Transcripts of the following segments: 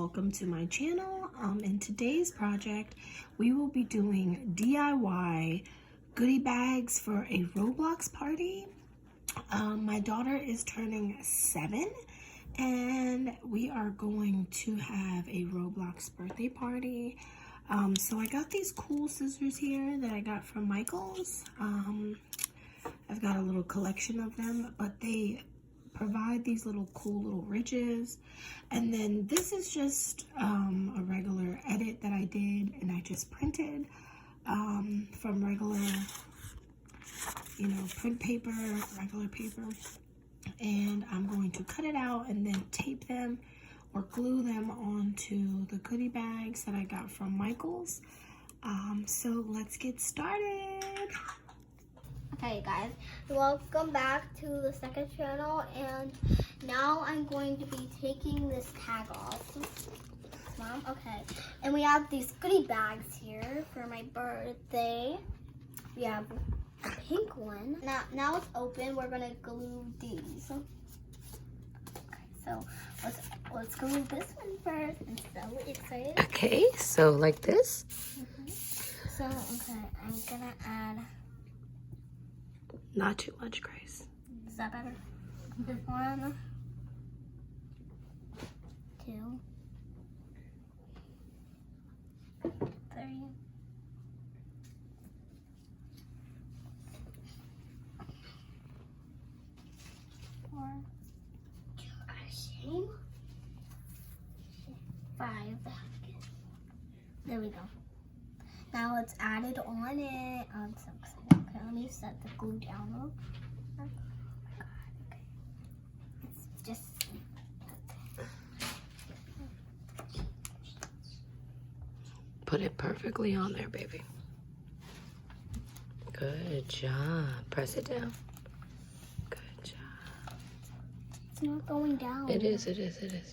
welcome to my channel. In today's project we will be doing DIY goodie bags for a Roblox party. My daughter is turning 7 and we are going to have a Roblox birthday party. So I got these cool scissors here that I got from Michael's. I've got a little collection of them, but they provide these cool little ridges. And then this is just a regular edit that I did, and I just printed from regular, print paper, regular paper. And I'm going to cut it out and then tape them or glue them onto the goodie bags that I got from Michael's. So let's get started. Okay guys, welcome back to the second channel, and now I'm going to be taking this tag off. Mom, okay. And we have these goodie bags here for my birthday. We have a pink one. Now it's open. We're gonna glue these. Okay, so let's glue this one first. I'm so excited. Okay, so like this. So okay, I'm gonna add. Not too much, Grace. Is that better? 1, 2, 3, 4, 5. There we go. Now it's added on it. I'm so excited. Okay, let me set the glue down. Oh my God. Okay. It's just. Put it perfectly on there, baby. Good job. Press it down. Good job. It's not going down. It is.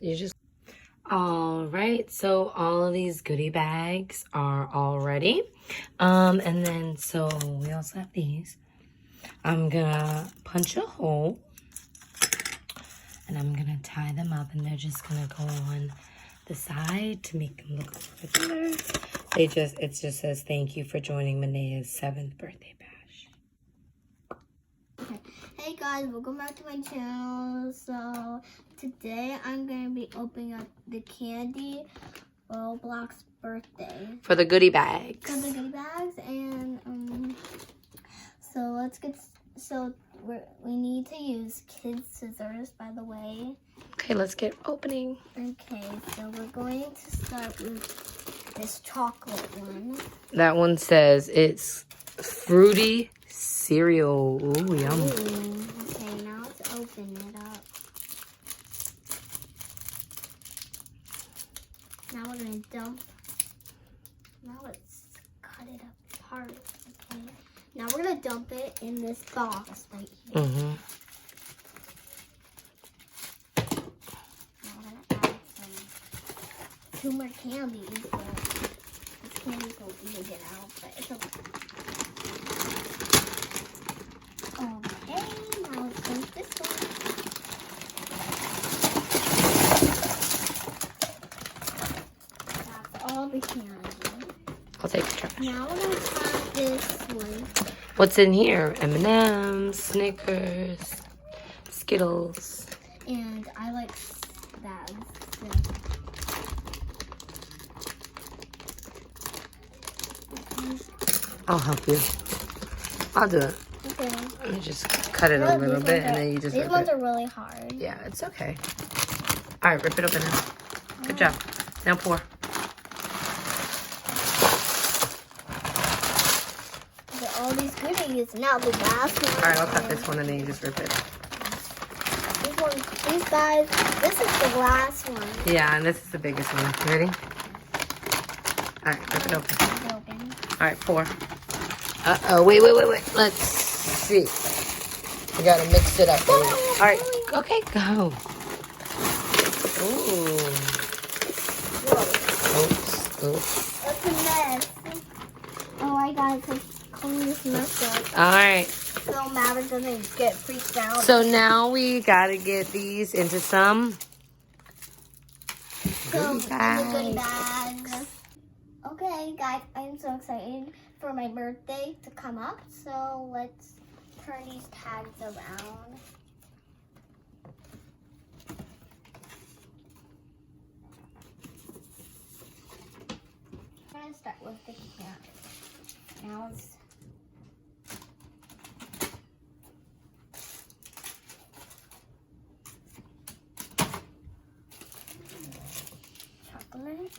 You just... All right, so all of these goodie bags are all ready. And then, so we also have these. I'm gonna punch a hole and I'm gonna tie them up, and they're just gonna go on the side to make them look a little bit better. It just says, thank you for joining Minaya's 7th birthday bash. Okay. Hey guys, welcome back to my channel. So today I'm gonna be opening up the candy Roblox birthday For the goodie bags. For the goodie bags, and so let's get. So we need to use kids' scissors, by the way. Okay, let's get opening. Okay, so we're going to start with this chocolate one. That one says it's fruity cereal. Ooh, yum. Ooh. Okay, now let's open it up. Now we're gonna dump. Now let's cut it apart. Okay. Now we're gonna dump it in this box right here. Mm-hmm. Now we're gonna add two more candies. But this candies will even get out, but it's okay. Okay, now let's dump this one. That's all the candy. I'll take the trash. Now we're gonna try this one. What's in here? M&M's, Snickers, Skittles. And I like that. I'll help you. I'll do it. Okay. Let me just cut it a little bit, and then you just These rip ones it. are really hard. Yeah, it's okay. All right, rip it open now. Good job. Now pour. All these goodies. Now the last one. All right, I'll cut this one, and then you just rip it. These guys, this is the last one. Yeah, and this is the biggest one. You ready? All right, rip it open. All right, pour. Uh-oh, wait. Let's see. We gotta mix it up. All right, okay, go. Ooh. Oops. That's a mess. Oh, I gotta clean this mess up. All right. So Maverick doesn't get freaked out. So now we gotta get these into some So, Goody and the goodie bags. bags. Okay, guys, I'm so excited for my birthday to come up. So let's turn these tags around. I'm gonna start with the cans. Chocolate.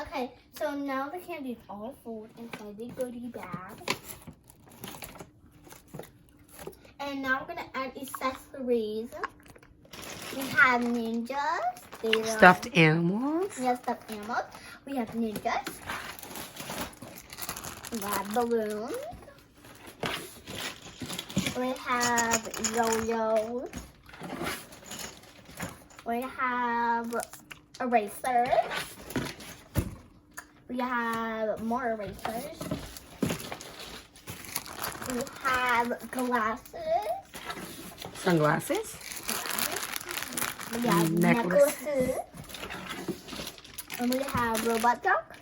Okay, so now the candy is all full inside the goodie bag. And now we're gonna add accessories. We have ninjas. Stuffed animals. We have stuffed animals. We have ninjas. We have balloons. We have yo-yos. We have erasers. We have more erasers. We have glasses. Sunglasses. We have necklaces. And we have robot ducks.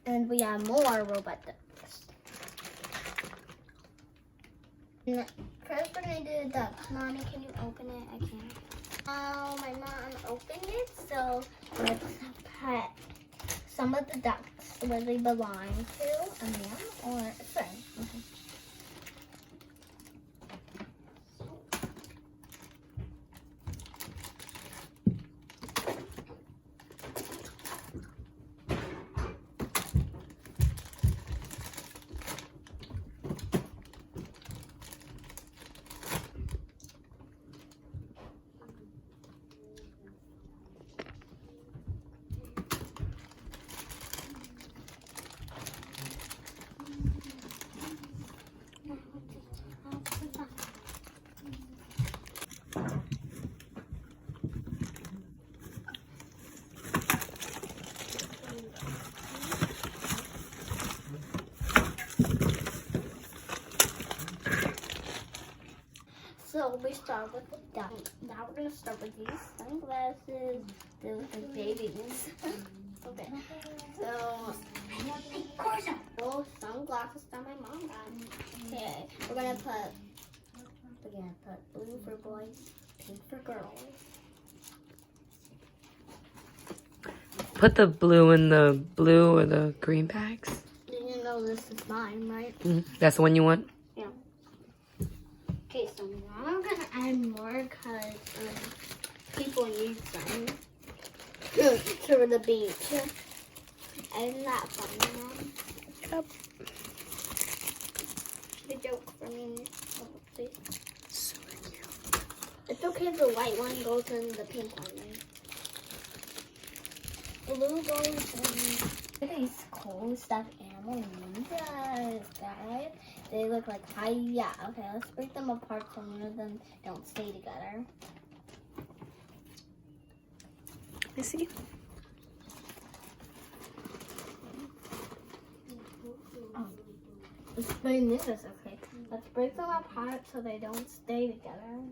And we have more robot ducks. First we're going to do the ducks. Mommy, can you open it? I can't. Oh, my mom opened it, so let's put some of the ducks where they belong to. A man or sorry. Okay. So we start with the duck. Now we're gonna start with these sunglasses. They look like babies. Okay. So those sunglasses that my mom got. Okay. We're gonna put blue for boys, pink for girls. Put the blue in the blue or the green bags. You know this is mine, right? That's the one you want? Yeah. Okay, so now I'm gonna add more because people need some to the beach. Isn't that fun, Mom? Yep. The joke for me. Oh, please. Super cute. It's okay if the white one goes in the pink one, right? Blue goes in. Look at these cool stuffed animal ninjas, guys. They look like yeah. Okay, let's break them apart so none of them don't stay together. Let me see. Oh, let's break this. Okay, let's break them apart so they don't stay together.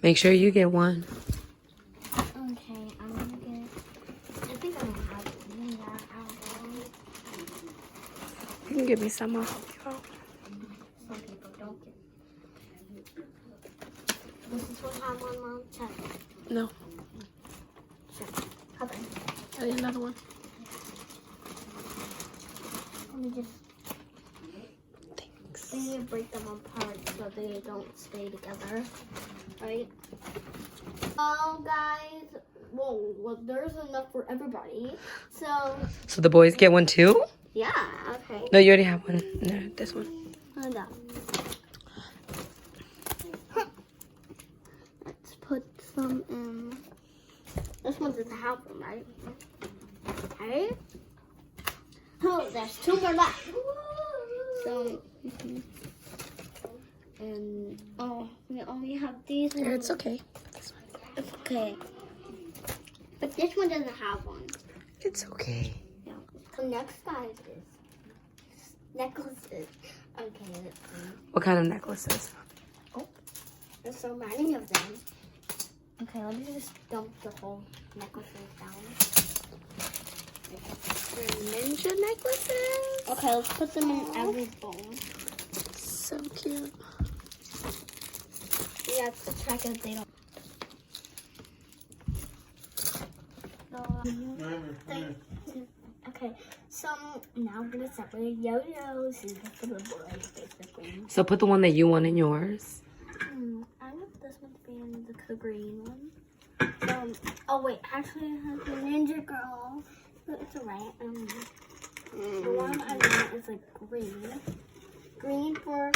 Make sure you get one. Okay, I'm gonna get. I think I don't have one. Yeah, I don't know. You can give me some. I'll help you out. Some people don't get. Does this one have one, Mom? Check. No. Check. Okay. I need another one. Let me just. Thanks. I need to break them apart so they don't stay together. Right? Oh, guys. Whoa, well, there's enough for everybody. So the boys get one too? yeah, okay. No, you already have one. No, this one. Hold on. Let's put some in. This one doesn't have them, right? Okay. Oh, there's two more left. So, and oh, we only have these. It's okay. It's okay. Okay. But this one doesn't have one. It's okay. Yeah. So next, guys, is necklaces. Okay, let's see. What kind of necklaces? Oh, there's so many of them. Okay, let me just dump the whole necklaces down. Ninja necklaces. Okay, let's put them in every bowl. So cute. We have to check if they don't. Okay, so now I'm gonna separate yo-yos for the boys, basically. So put the one that you want in yours. I want this one to be in the green one. Oh wait, actually it has the Ninja Girl. But it's alright. The one I want is like green. Green for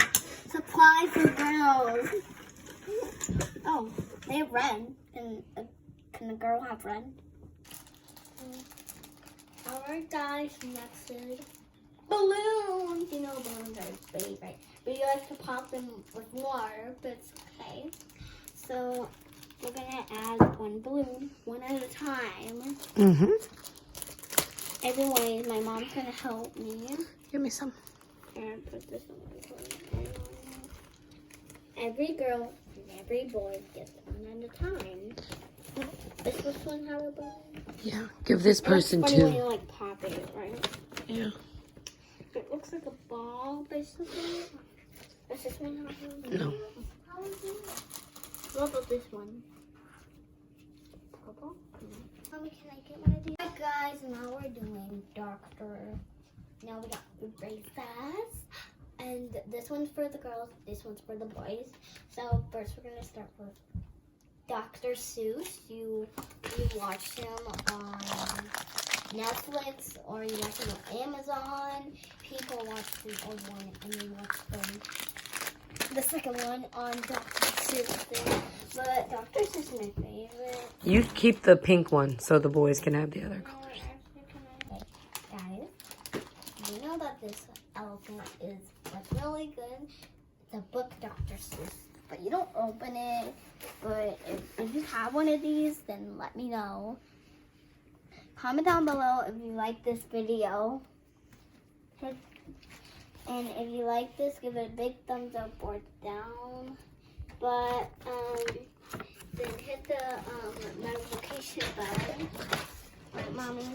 supply for girls. Oh, they have red. Can the girl have red? Alright guys, next is balloons. You know balloons are big, right? But you like to pop them with water, but it's okay. So we're gonna add one balloon, one at a time. Mm-hmm. Anyways, my mom's gonna help me. Give me some. And put this on. Every girl and every boy gets one at a time. Does this one have a balloon? Yeah. Give this person It's funny when two. you like pop it, right? Yeah. It looks like a ball, basically. Does this one have a balloon? No. What about this one? Purple? Mommy, can I get one of these? Hi guys, now we're doing doctor. Now we got braces. And this one's for the girls, this one's for the boys. So first we're gonna start with Dr. Seuss. You watch him on Netflix or you watch him on Amazon. People watch the old one and you watch the second one on Dr. Seuss thing. But Dr. Seuss is my favorite. You keep the pink one so the boys can have the other colors. Guys, you know that this elephant is what's really good. It's a book, Dr. Seuss. But you don't open it. But if you have one of these, then let me know. Comment down below if you like this video. And if you like this, give it a big thumbs up or down. But then hit the notification button. Right, Mommy?